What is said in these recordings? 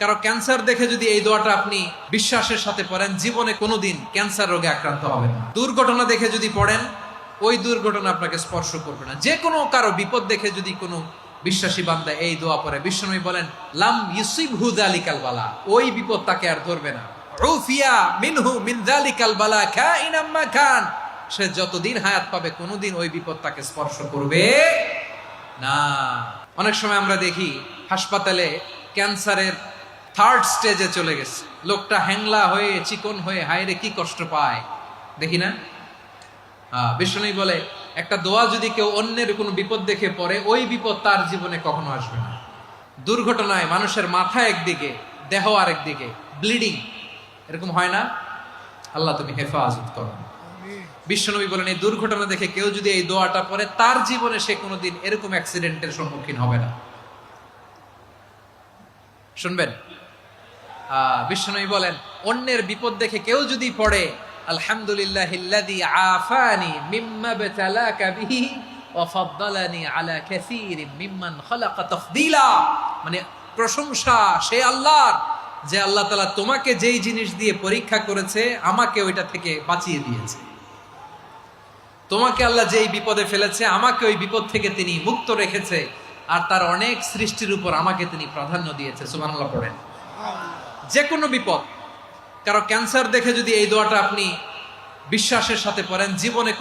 কারো ক্যান্সার দেখে যদি এই দোয়াটা আপনি বিশ্বাসের সাথে পড়েন, জীবনে কোনোদিন ক্যান্সার রোগে আক্রান্ত হবেন না। দুর্ঘটনা দেখে যদি পড়েন, ওই দুর্ঘটনা আপনাকে স্পর্শ করবে না। যে কোনো কারো বিপদ দেখে যদি কোনো বিশ্বাসী বান্দা এই দোয়া পড়ে, বিশ্বনবী বলেন লাম ইউসিবহু যালিকাল বালা, ওই বিপদ তাকে আর ধরবে না। উফিয়া মিনহু মিন যালিকাল বালা কাইনাম মা কান, সে যতদিন হায়াত পাবে কোনোদিন ওই বিপদ তাকে স্পর্শ করবে না। অনেক সময় আমরা দেখি হাসপাতালে ক্যান্সারের থার্ড স্টেজে চলে গেছে, লোকটা হ্যাংলা হয়ে চিকন হয়ে হায়রে কি কষ্ট পায় দেখি না। বিষ্ণু বলে একটা দোয়া যদি কেউ অন্যের কোনো বিপদ দেখে পড়ে, ওই বিপদ তার জীবনে কখনো আসবে না। দুর্ঘটনায় মানুষের মাথা একদিকে, দেহ আরেকদিকে, ব্লিডিং, এরকম হয় না? আল্লাহ তুমি হেফাজত করো। বিশ্বনবী বলেন এই দুর্ঘটনা দেখে কেউ যদি এই দোয়াটা পড়ে, তার জীবনে সে কোনোদিন এরকম অ্যাক্সিডেন্টের সম্মুখীন হবে না। শুনবেন, বিশ্বনবী বলেন অন্যের বিপদ দেখে কেউ যদি পড়ে, আলহামদুলিল্লাহিল্লাযী আফানি মিম্মা বাতালাকা বিহি ওয়া ফাদ্দালানি আলা কাসীরিম মিম্মান খালাকা তাফদীলা, মানে প্রশংসা সে আল্লাহর, যে আল্লাহ তাআলা তোমাকে যেই জিনিস দিয়ে পরীক্ষা করেছে আমাকে ওইটা থেকে বাঁচিয়ে দিয়েছে। তোমাকে আল্লাহ যেই বিপদে ফেলেছে আমাকে ওই বিপদ থেকে তিনি মুক্ত রেখেছে, আর তার অনেক সৃষ্টির উপর আমাকে তিনি প্রাধান্য দিয়েছে। সুবহানাল্লাহ পড়েন। যে কোনো বিপদ, কারো ক্যান্সার দেখে যদি এই দোয়াটা আপনি বিশ্বাসের সাথে পড়েন, জীবনে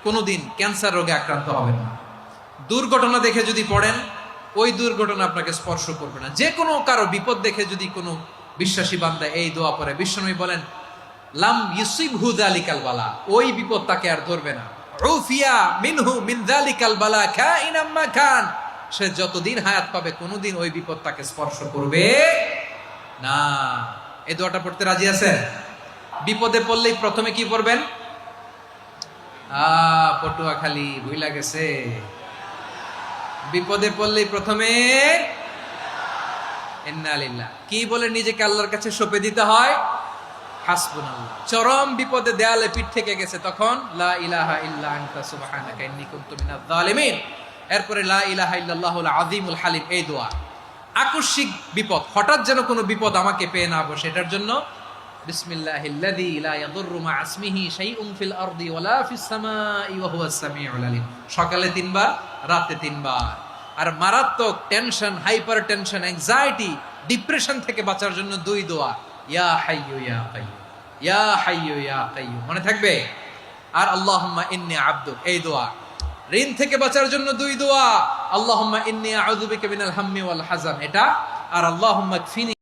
কোনোদিন ক্যান্সার রোগে আক্রান্ত হবেন না। দুর্ঘটনা দেখে যদি পড়েন, ওই দুর্ঘটনা আপনাকে স্পর্শ করবে না। যে কোনো কারো বিপদ দেখে যদি কোনো বিশ্বাসী বান্দা এই দোয়া পড়ে, বিশ্বনবী বলেন লাম ইউসিবহু যালিকাল বালা, ওই বিপদ তাকে আর ধরবে না। উফিয়া মিনহু মিন যালিকাল বালা কাইনাম মা কান, সে যতদিন হায়াত পাবে কোনোদিন ওই বিপদ তাকে স্পর্শ করবে না। এই দোয়াটা পড়তে রাজি আছেন? বিপদে পড়লেই প্রথমে কি পড়বেন? পটুয়াখালী ভুইলা গেছে। বিপদে পড়লেই প্রথমে ইন্না লিল্লাহ কি বলে নিজেকে আল্লাহর কাছে সঁপে দিতে হয়? হাসবুনাল্লাহ। চরম বিপদে দেয়ালে পিঠ থেকে গেছে, তখন লা ইলাহা ইল্লা আনতা সুবহানাকা ইন্নী কুনতু মিনাজ জালিমিন। এরপরে লা ইলাহা ইল্লাল্লাহুল আযীমুল হালিম, এই দোয়া। আকস্মিক বিপদ, হঠাৎ যেন কোনো বিপদ আমাকে পেয়ে না বসে, এটার জন্য বিসমিল্লাহিল্লাযী লা ইয়াদুররু মা ইসমিহি শাইউন ফিল আরদি ওয়ালা ফিস সামাই ওয়া হুয়াস সামিউল আলিম। সকালে 3 বার, রাতে 3 বার। আর মারাত্মক tension, hyper tension, anxiety, depression থেকে বাঁচার জন্য 2 দোয়া, ইয়া হাইয়্যু ইয়া কাইয়্যুম, ইয়া হাইয়্যু ইয়া কাইয়্যুম, মনে থাকবে? আর আল্লাহুম্মা ইন্নী আবদুক, এই দোয়া। ঋণ থেকে বাঁচার জন্য 2 দোয়া, আল্লাহুম্মা ইন্নী আউযু বিকা মিনাল হাম্মি ওয়াল হাযান, এটা। আর আল্লাহুম্মা কফিনি